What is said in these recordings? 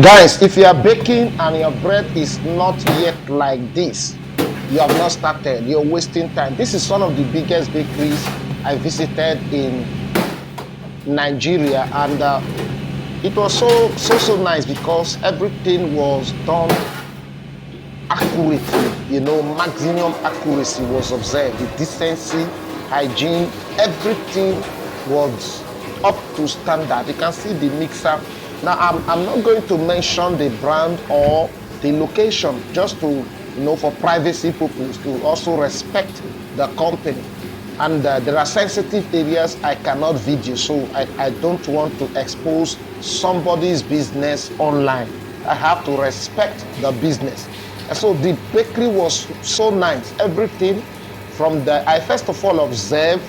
Guys, if you are baking and your bread is not yet like this, you have not started, you're wasting time. This is one of the biggest bakeries I visited in Nigeria, and it was so nice because everything was done accurately. Maximum accuracy was observed. The decency, hygiene, everything was up to standard. You can see the mixer. Now I'm not going to mention the brand or the location, just to for privacy purposes, to also respect the company. And there are sensitive areas I cannot video, so I don't want to expose somebody's business online. I have to respect the business. And so the bakery was so nice. Everything from I first of all observed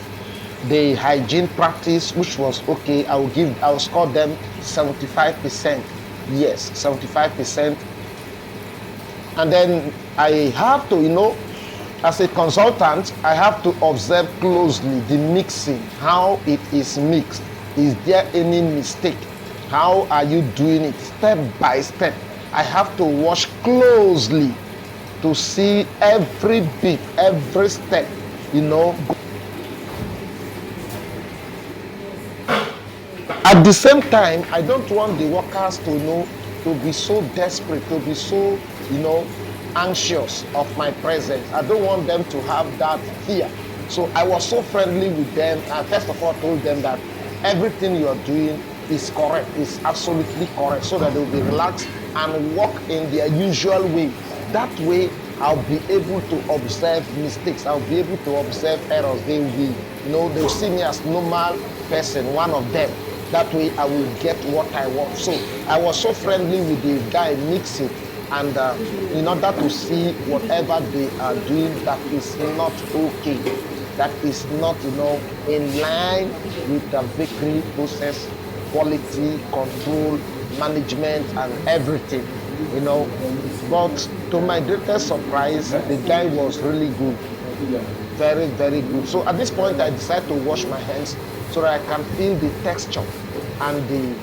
the hygiene practice, which was okay. I'll score them 75%. Yes, 75%. And then I have to, as a consultant, I have to observe closely the mixing, how it is mixed. Is there any mistake? How are you doing it step by step? I have to watch closely to see every bit, every step, At the same time, I don't want the workers to be so desperate, to be so, anxious of my presence. I don't want them to have that fear. So I was so friendly with them. I first of all told them that everything you are doing is correct, is absolutely correct, so that they will be relaxed and work in their usual way. That way, I'll be able to observe mistakes. I'll be able to observe errors. They will be, they'll see me as normal person, one of them. That way, I will get what I want. So I was so friendly with the guy mixing, and in order to see whatever they are doing that is not okay, that is not, in line with the bakery process, quality control, management, and everything. But to my greatest surprise, the guy was really good, very, very good. So at this point, I decided to wash my hands so that I can feel the texture and the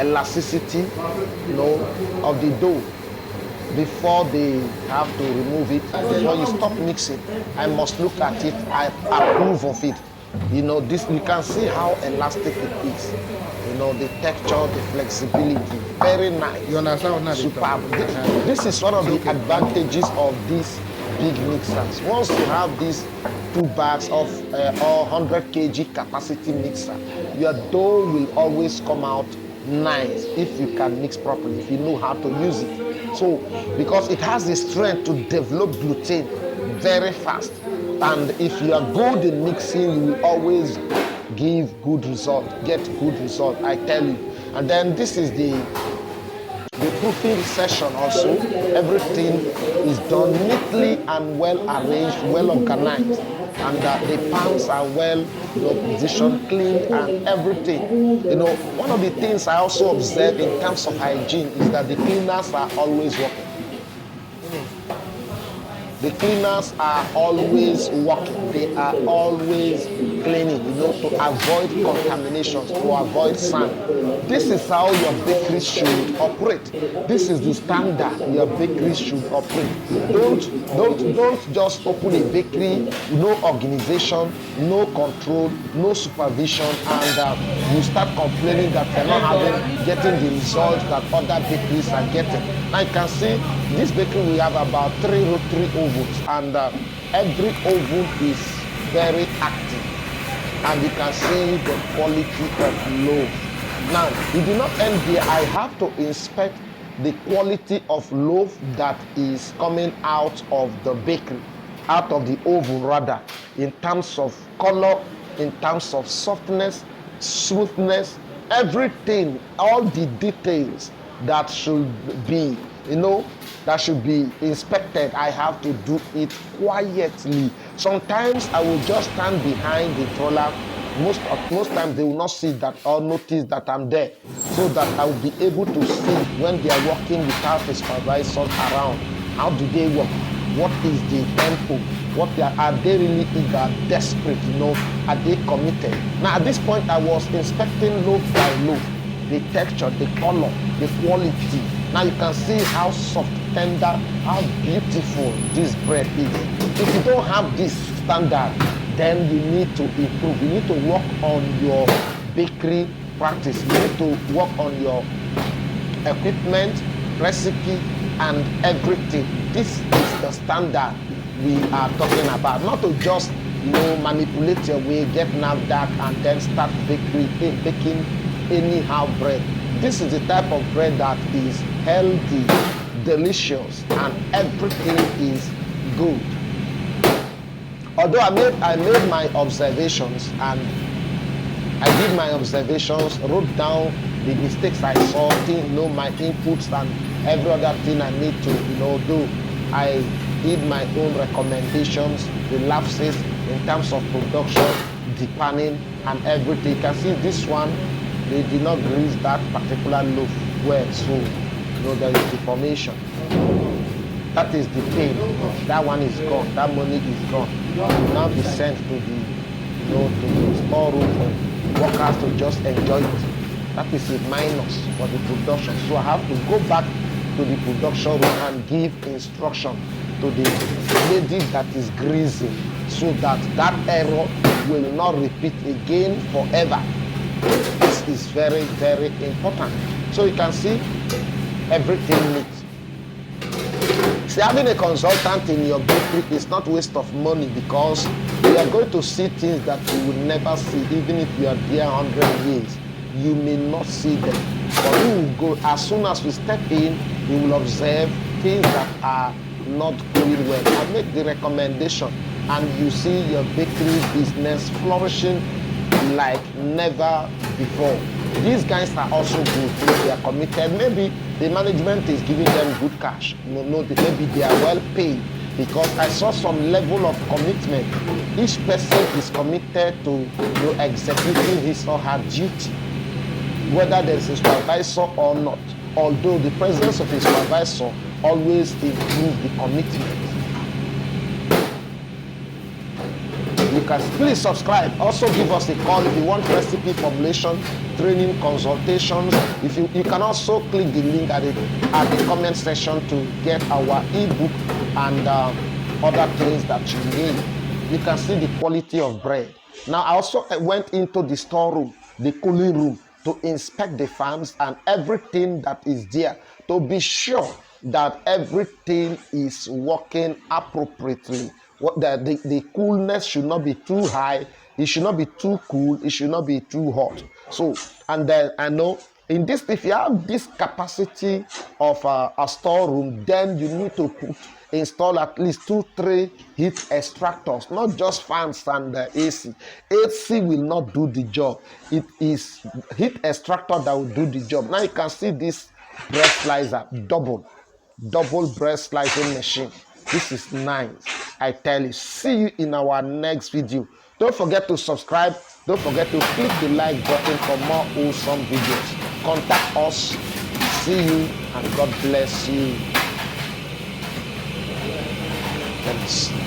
elasticity, of the dough before they have to remove it. Before you stop mixing, I must look at it. I approve of it. This, you can see how elastic it is. The texture, the flexibility, very nice. You understand what superb. This is one of the advantages of these big mixers. Once you have these 2 bags of or 100 kg capacity mixer, your dough will always come out nice if you can mix properly, if you know how to use it. So, because it has the strength to develop gluten very fast, and if you are good in mixing, you will always give good result, get good result, I tell you. And then this is the proofing session also. Everything is done neatly and well arranged, well organized, and the pans are well positioned, cleaned, and everything. One of the things I also observe in terms of hygiene is that the cleaners are always working. The cleaners are always working. They are always cleaning, to avoid contaminations, to avoid sand. This is how your bakery should operate. This is the standard your bakery should operate. Don't just open a bakery, no organization, no control, no supervision, and you start complaining that you're not getting the results that other bakeries are getting. Now you can see this bakery, we have about 3 rotary ovens, and every oven is very active, and you can see the quality of loaf. Now, it did not end there. I have to inspect the quality of loaf that is coming out of the bakery, out of the oven rather, in terms of color, in terms of softness, smoothness, everything, all the details that should be, that should be inspected. I have to do it quietly. Sometimes I will just stand behind the troller. Most times they will not see that or notice that I'm there, so that I will be able to see when they are working without a supervisor around. How do they work? What is the tempo? Are they really eager, desperate? Are they committed? Now at this point I was inspecting loaf by loaf. the texture, the color, the quality. Now you can see how soft, tender, how beautiful this bread is. If you don't have this standard, then you need to improve. You need to work on your bakery practice. You need to work on your equipment, recipe, and everything. This is the standard we are talking about. Not to just manipulate your way, get NAFDAC, and then start baking anyhow bread. This is the type of bread that is healthy, delicious, and everything is good. Although I made my observations, and I did my observations, wrote down the mistakes I saw, my inputs and every other thing I need to do. I did my own recommendations, the lapses in terms of production, depanning, and everything. You can see this one, they did not grease that particular loaf well, so there is deformation. That is the pain. That one is gone. That money is gone. It will now be sent to the storeroom for workers to just enjoy it. That is a minus for the production. So I have to go back to the production room and give instruction to the lady that is greasing, so that error will not repeat again forever. This is very, very important. So you can see everything neat. See, having a consultant in your bakery is not waste of money, because you are going to see things that you will never see. Even if you are there 100 years, you may not see them. But you will go, as soon as we step in, you will observe things that are not going well. I make the recommendation, and you see your bakery business flourishing like never before. These guys are also good. They are committed. Maybe the management is giving them good cash. Maybe they are well paid, because I saw some level of commitment. Each person is committed to executing his or her duty, whether there is a supervisor or not. Although the presence of a supervisor always improves the commitment. You can please subscribe. Also give us a call if you want recipe formulation, training, consultations. If you can also click the link at the comment section to get our ebook and other things that you need. You can see the quality of bread. Now I also went into the storeroom, the cooling room, to inspect the farms and everything that is there, to be sure that everything is working appropriately. The coolness should not be too high, it should not be too cool, it should not be too hot. So, and then I know in this, if you have this capacity of a storeroom, then you need to install at least 2-3 heat extractors, not just fans and AC. AC will not do the job. It is heat extractor that will do the job. Now you can see this bread slicer, double bread slicing machine. This is nice, I tell you. See you in our next video. Don't forget to subscribe. Don't forget to click the like button for more awesome videos. Contact us. See you, and God bless you. Thanks.